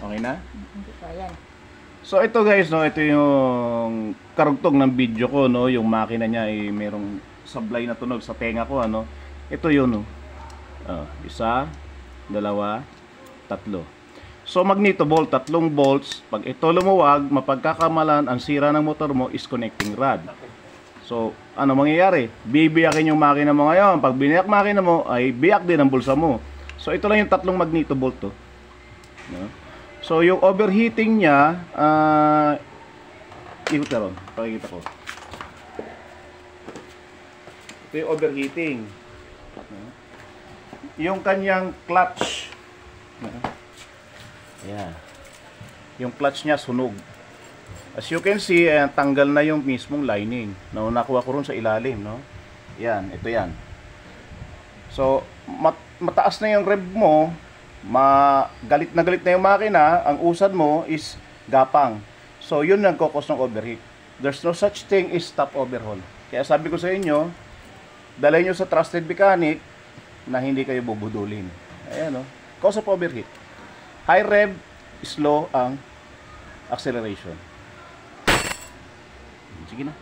Okay na? Hindi pa yan. So ito guys, no, ito yung karugtong ng video ko, no, yung makina niya ay merong sablay na tunog sa tenga ko, ano. Ito yun, no. Isa, dalawa, tatlo. So magneto bolt, tatlong bolts. Pag ito lumuwag, mapagkakamalan ang sira ng motor mo is connecting rod. So ano mangyayari? Bibiyakin yung makina mo ngayon. Pag biniyak makina mo, ay biyak din ang bulsa mo. So ito lang yung tatlong magneto bolt to. No? So yung overheating niya, ikot na ron, pakikita ko. Ito yung overheating. Yung kanyang clutch. Ayan. Yung clutch niya sunog. As you can see, tanggal na yung mismong lining. No, nakuha ko ron sa ilalim, no? Yan, ito yan. So, mataas na yung rev mo, galit na yung makina, ang usad mo is gapang. So, yun ang kokos ng overheat. There's no such thing as stop overhaul. Kaya sabi ko sa inyo, dalhin nyo sa trusted mechanic na hindi kayo bubudulin. Ayan, no? Cause of overheat. High rev, slow ang acceleration. Sige na.